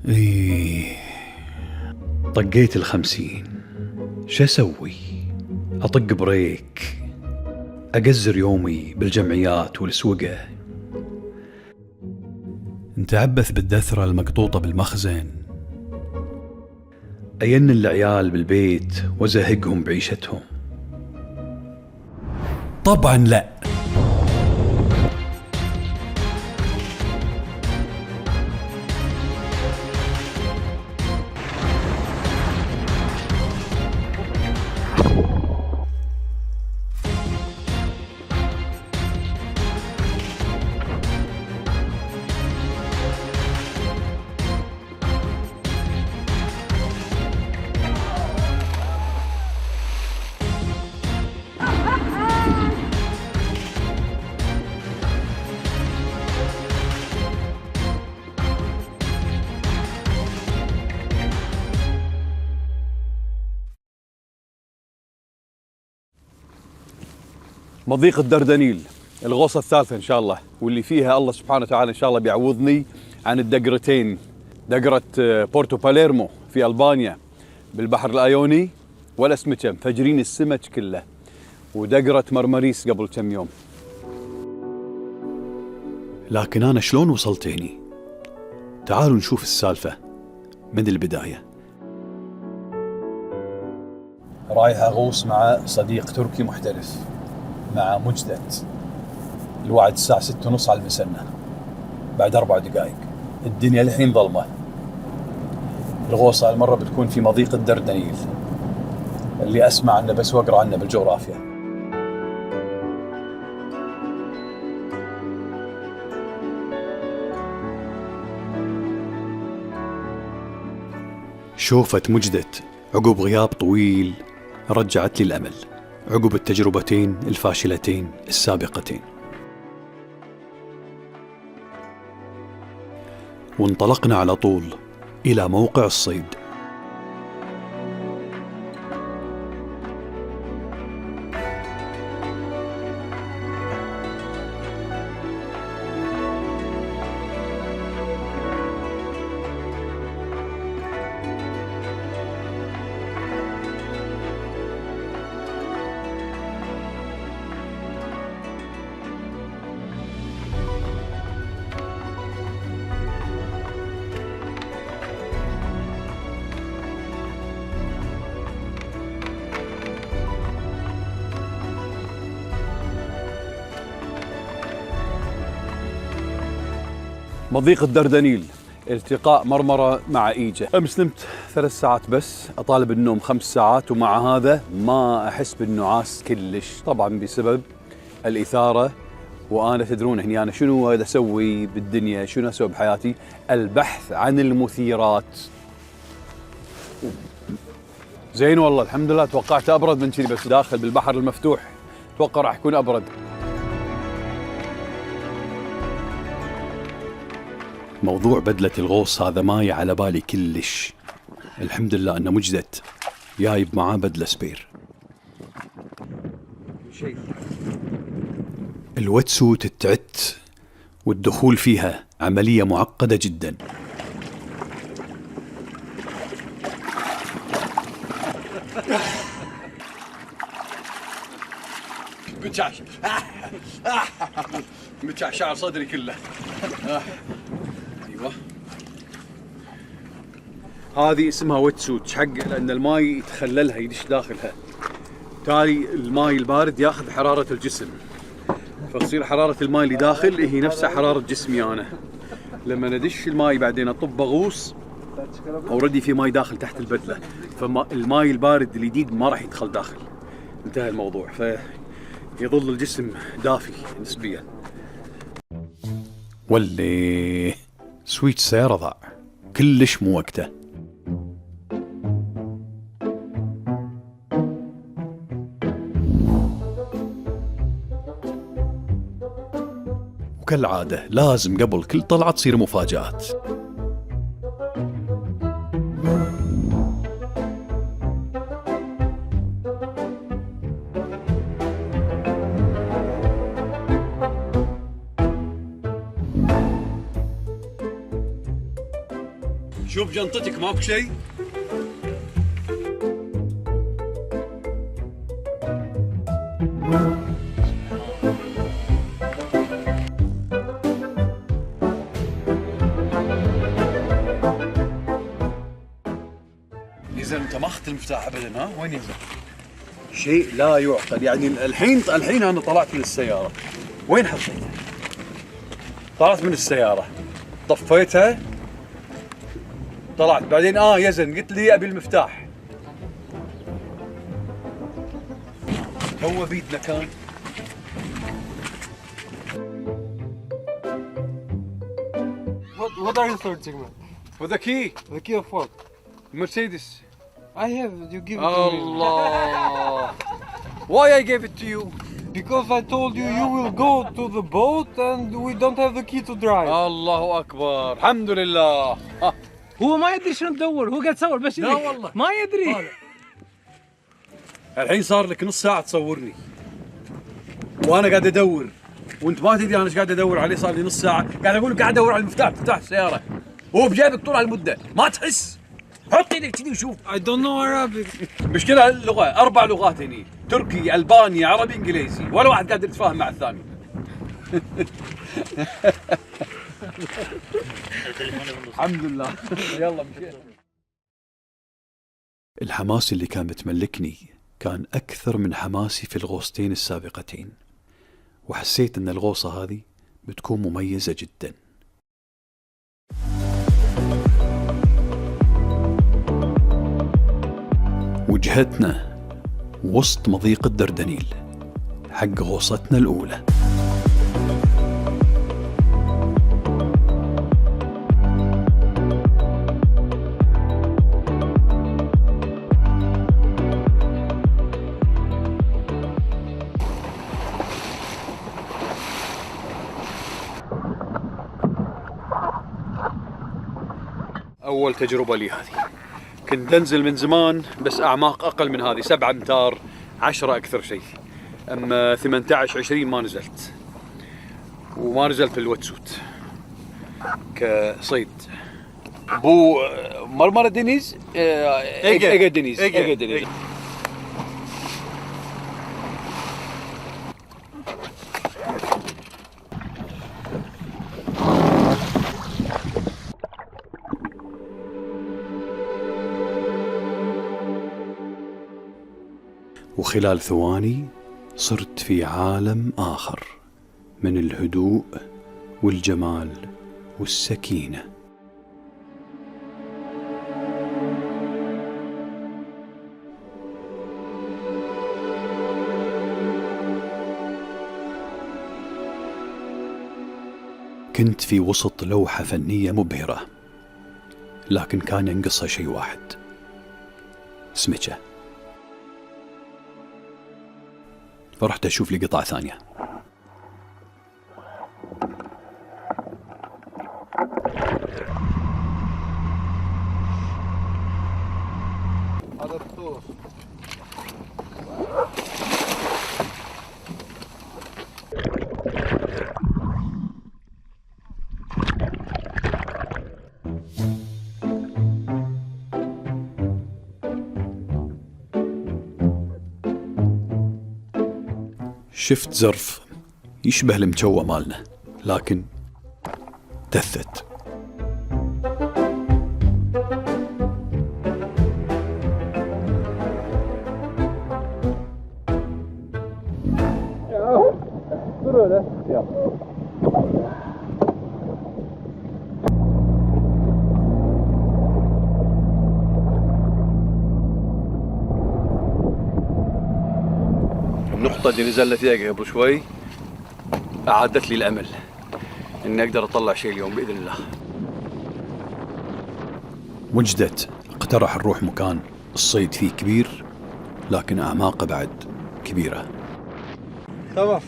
إيه، طقيت 50. شو أسوي؟ أطق بريك، أقزر يومي بالجمعيات والسوقة، نتعبث بالدثرة المقطوطة بالمخزن، أين العيال بالبيت وزهقهم بعيشتهم. طبعا لا. مضيق الدردنيل، الغوصة الثالثة إن شاء الله، واللي فيها الله سبحانه وتعالى إن شاء الله بيعوضني عن الدقرتين، دقرة بورتو باليرمو في ألبانيا بالبحر الآيوني والأسمكة مفجرين السمك كله، ودقرة مرمريس قبل كم يوم. لكن أنا شلون وصلت هني؟ تعالوا نشوف السالفة من البداية. رايح أغوص مع صديق تركي محترف، مع مجدد. الوعد الساعة 6:30 على المسنة، بعد 4 دقائق. الدنيا الحين ظلمة. الغوصة هالمرة بتكون في مضيق الدردنيل، اللي أسمع عنه بس وأقرأ عنه بالجغرافيا. شوفة مجدد عقب غياب طويل رجعت لي الأمل، عقب التجربتين الفاشلتين السابقتين. وانطلقنا على طول إلى موقع الصيد. مضيق الدردنيل، التقاء مرمرة مع إيجة. أمس نمت 3 ساعات بس، أطالب النوم 5 ساعات، ومع هذا ما أحس بالنعاس كلش، طبعا بسبب الإثارة. وأنا تدرون هني أنا شنو أسوي بالدنيا، شنو أسوي بحياتي؟ البحث عن المثيرات. زين والله الحمد لله، توقعت أبرد من كذي، بس داخل بالبحر المفتوح توقع راح يكون أبرد. موضوع بدلة الغوص هذا ماي على بالي كلش. الحمد لله أنه مجدد جايب معاه بدلة سبير. الوتسوت التعت والدخول فيها عملية معقدة جدا. متعش شعر صدري كله. ايوه، هذه اسمها ويتسوت حق، لان الماي يتخللها يدش داخلها، بالتالي الماي البارد ياخذ حراره الجسم، فتصير حراره الماي اللي داخل هي نفسها حراره جسمي انا. لما ندش الماي بعدين اطب اغوص اوريدي في ماي داخل تحت البدله، فالماي البارد الجديد ما راح يدخل داخل، انتهى الموضوع، فيظل الجسم دافي نسبيا. واللي سويتش سيارة ضاع كلش مو وقته. وكالعادة لازم قبل كل طلعة تصير مفاجآت. شوف جنطتك ماكو شيء. يزن انت ما اخذت المفتاح ابدا، ها؟ وين يزن؟ شيء لا يعقل. يعني الحين انا طلعت من السياره، وين حطيته؟ طلعت من السياره طفيتها طلعت، بعدين يزن قلت لي ابي المفتاح. هو بيدنا كان. What are you searching, man? For the key. The key of what? Mercedes. I have it. You give it to me. Allah. Why I gave it to you? Because I told you you will go to the boat and we don't have the key to drive. الله اكبر. الحمد لله. هو ما يدري شنو تدور، هو قاعد تصور بس. لا والله ما يدري. الحين صار لك نص ساعة تصورني وانا قاعد ادور، وانت ما تدري انا ايش قاعد ادور عليه. صار لي نص ساعة قاعد اقول لك قاعد ادور على المفتاح، مفتاح السيارة، وهو بجيبك طول هالمدة ما تحس. حط ايدك كذي وشوف. I don't know Arabic. مشكلة اللغة 4 لغات هني، تركي، الباني، عربي، انجليزي، ولا واحد قادر يتفاهم مع الثاني. الحمد لله. يلا مشينا. الحماس اللي كان بتملكني كان أكثر من حماسي في الغوصتين السابقتين، وحسيت أن الغوصة هذه بتكون مميزة جدا. وجهتنا وسط مضيق الدردنيل حق غوصتنا الأولى. أول تجربة لي هذه. كنت أنزل من زمان بس أعماق أقل من هذه، 7 أمتار 10 أكثر شيء. أما 18 20 ما نزلت، وما نزلت الوتسوت كصيد. بو مرمرة دينيز، إيجا دينيز. وخلال ثواني صرت في عالم آخر من الهدوء والجمال والسكينة. كنت في وسط لوحة فنية مبهرة، لكن كان ينقصها شيء واحد: سمكة. فرحت أشوف لي قطعة ثانية. شفت زرف يشبه المجوة مالنا، لكن تثت. النقطة اللي نزلت فيها قبل شوي أعادت لي الأمل إني أقدر أطلع شيء اليوم بإذن الله. وجدت اقترح نروح مكان الصيد فيه كبير، لكن أعماقه بعد كبيرة. تمام.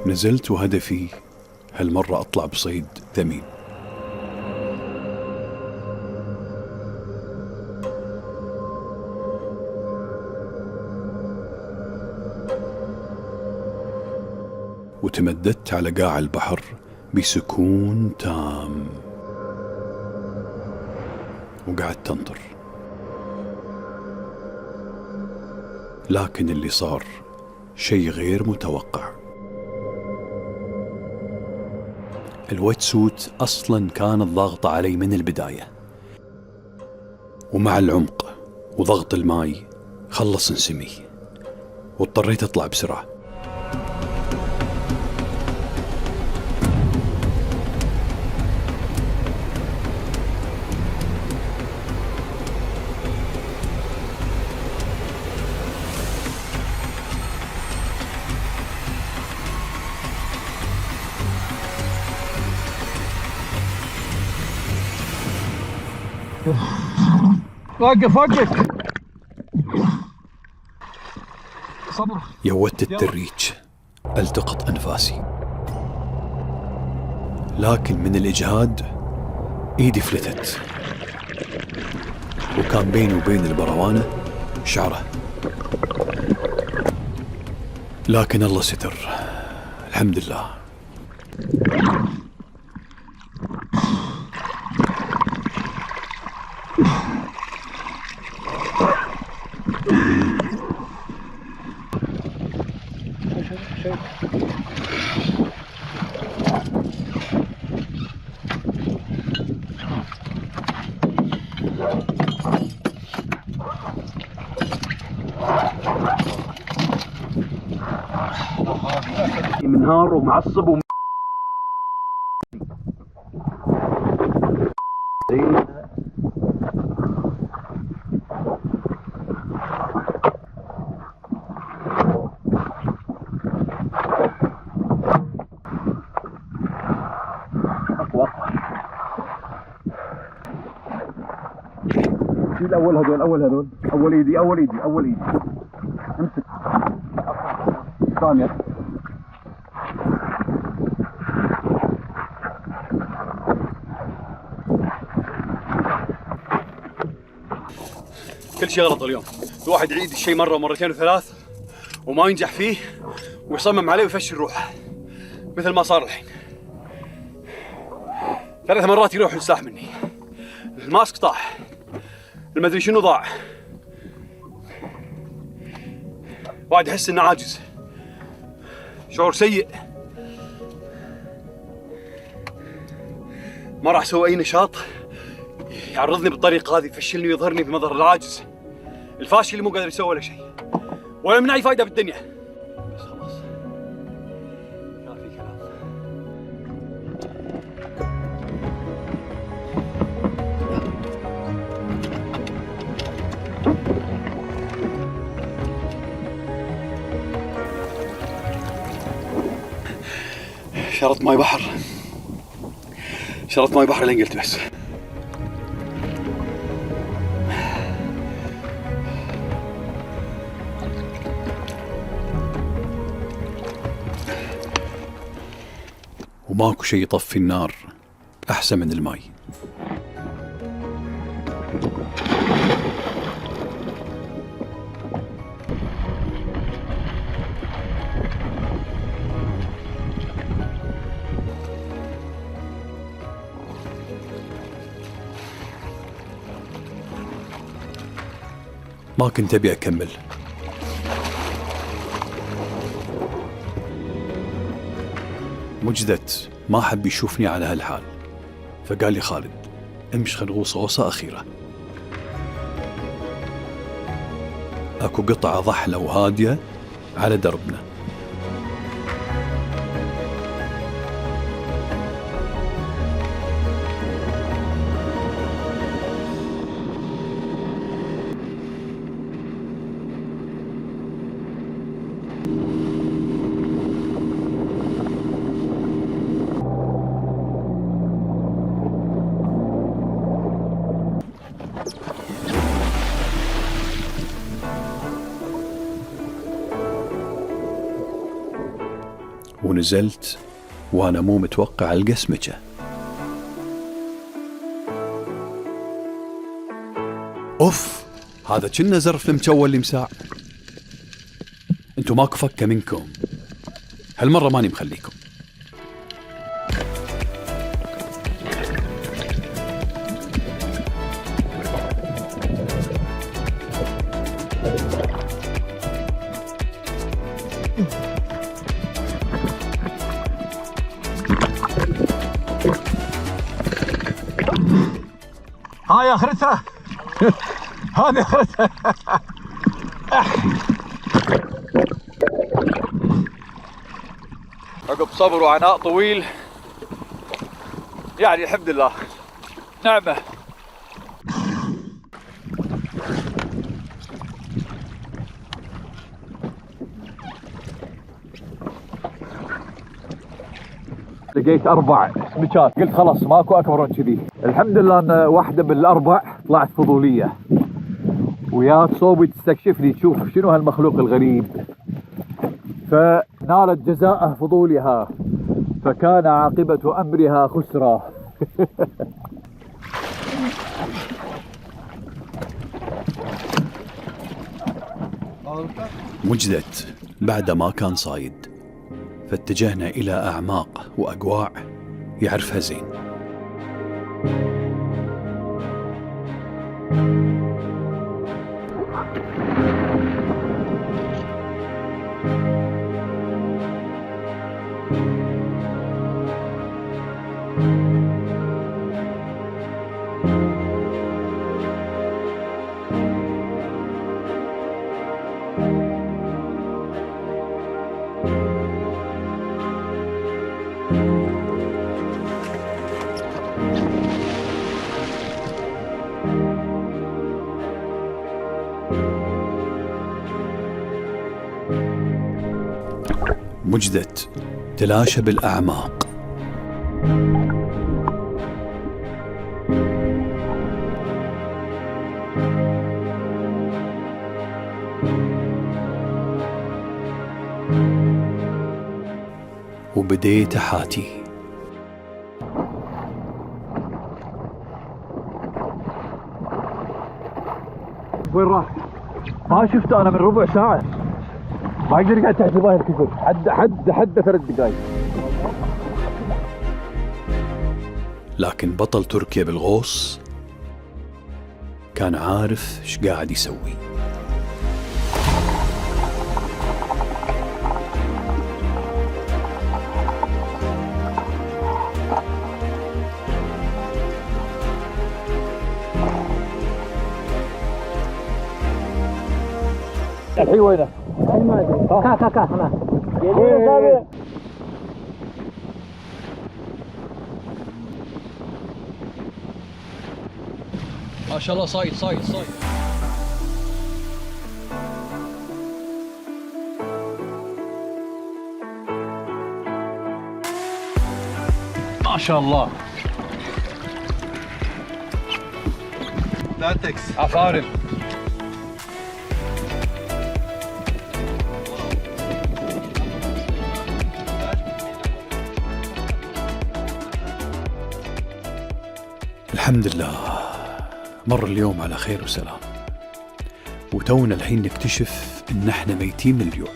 نزلت وهدفي هالمرة أطلع بصيد ثمين. وتمددت على قاع البحر بسكون تام، وقعدت تنطر. لكن اللي صار شيء غير متوقع. الويت سوت أصلا كانت ضاغطة علي من البداية، ومع العمق وضغط الماي خلص انسمي، واضطريت أطلع بسرعة. وقف وقف. صبر. يودت التريج التقط أنفاسي، لكن من الإجهاد إيدي فلتت، وكان بيني وبين البروانة شعرة. لكن الله ستر، الحمد لله. منهار ومعصب الأول هذول أول إيدي امسك ثانية. كل شيء غلط اليوم. الواحد يعيد الشيء مرة ومرتين وثلاث وما ينجح فيه ويصمم عليه ويفشل روحه، مثل ما صار الحين. 3 مرات يروح السلاح مني، الماسك طاح، المدري شنو ضاع. واحد يحس انه عاجز، شعور سيء. ما راح اسوي اي نشاط يعرضني بالطريقه هذه، يفشلني ويظهرني بمظهر العاجز الفاشل اللي مو قادر يسوي ولا شيء ولا من اي فائده بالدنيا. بس خلاص ما في كلام. شرط ماي بحر، شرط ماي بحر لين قلت بس. وماكو شيء يطفي النار أحسن من الماي. ما كنت أبي أكمل، مجدت ما حب يشوفني على هالحال، فقال لي خالد امش خل نغوص غوصة أخيرة. أكو قطعة ضحلة وهادية على دربنا. ونزلت وأنا مو متوقع ألقى سمكة. أوف، هذا كنا زرف المجول اللي مساع. انتو ماكو فكة منكم، هالمرة ماني مخليكم. هاي اخرتها. هذه اخرتها. عقب صبر وعناء طويل يعني الحمد لله نعمة. لقيت 4 سمكات، قلت خلاص ماكو اكبر من كذي. الحمد لله ان واحدة من ال4 طلعت فضولية، وياك صوبي تستكشف لي تشوف شنو هالمخلوق الغريب، فنالت جزاءه فضولها، فكان عاقبة امرها خسرة. مجدت بعد ما كان صايد، فاتجهنا إلى أعماق وأقواع يعرفها زين. مجدت تلاشى بالأعماق. وبديت حاتي. وين راح؟ ما شفته انا من ربع ساعة، ما اقدر قاعد تحت الماي الكثر، حد 3 دقايق. لكن بطل تركيا بالغوص كان عارف ايش قاعد يسوي. الحين وينه؟ ما ادري. كا هنا. ما شاء الله صايد. ما شاء الله. لاتكس. عفارم. الحمد لله مر اليوم على خير وسلام، وتونا الحين نكتشف ان احنا ميتين من الجوع.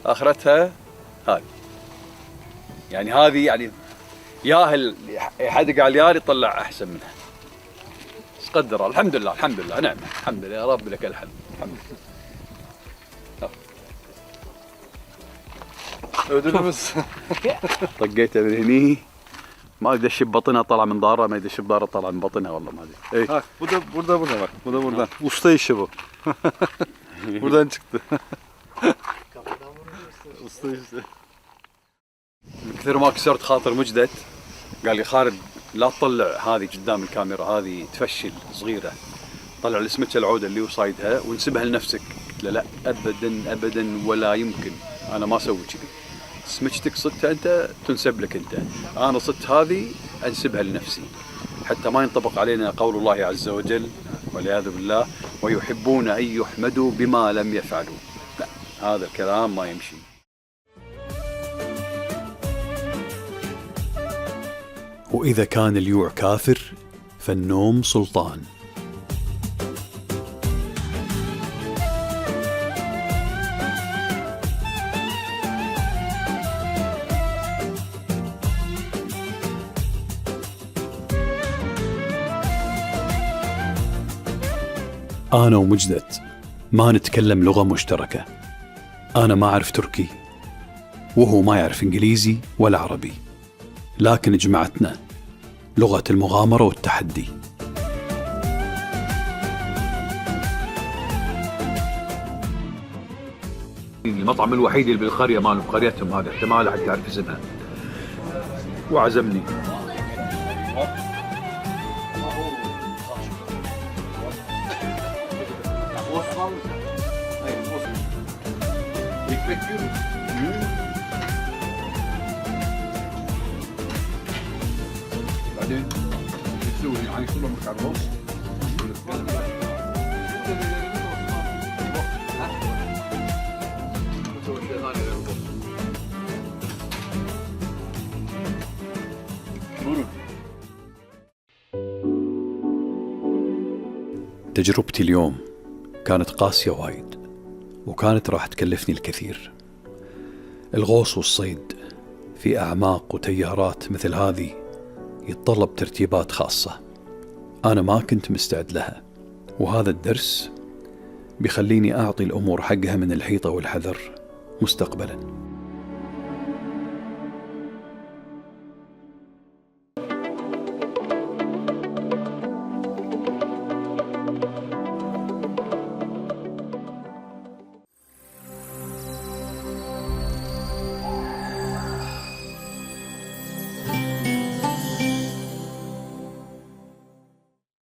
اخرتها هذه يعني، هذه يعني ياهل يحدق على اليار يطلع احسن منها. بس قدر الحمد لله نعمه، الحمد لله يا رب لك الحمد. الحمد لله. طقيتها من هني، ما يدش ببطنها طلع من ظهرها، ما يدش بظهرها طلع من بطنها، والله ما ادري. Bak burada bak. Buradan. Usta işi bu. Buradan çıktı. Usta işi. من كثر ما كسرت خاطر مجدت قال لي خالد لا تطلع هذه قدام الكاميرا، هذه تفشل صغيره، طلع السمكة العودة اللي وصايدها ونسبها لنفسك. قلت له لا أبدا أبدا ولا يمكن، أنا ما أسوي كذي. سمكتك صدتها أنت تنسب لك أنت، أنا صدت هذه أنسبها لنفسي، حتى ما ينطبق علينا قول الله عز وجل والعياذ بالله ويحبون أن يحمدوا بما لم يفعلوا. لا، هذا الكلام ما يمشي. وإذا كان اليوع كافر فالنوم سلطان. أنا ومجدت ما نتكلم لغة مشتركة، أنا ما أعرف تركي وهو ما يعرف إنجليزي ولا عربي، لكن جمعتنا لغة المغامرة والتحدي. المطعم الوحيد اللي بالقرية مالهم قريتهم هذا، انت ما لحد تعرف اسمها، وعزمني. بعدين يسوي يعني كله مش على الرز. تجربتي اليوم كانت قاسية وايد، وكانت راح تكلفني الكثير. الغوص والصيد في أعماق وتيارات مثل هذه يتطلب ترتيبات خاصة، أنا ما كنت مستعد لها، وهذا الدرس بيخليني أعطي الأمور حقها من الحيطة والحذر مستقبلاً.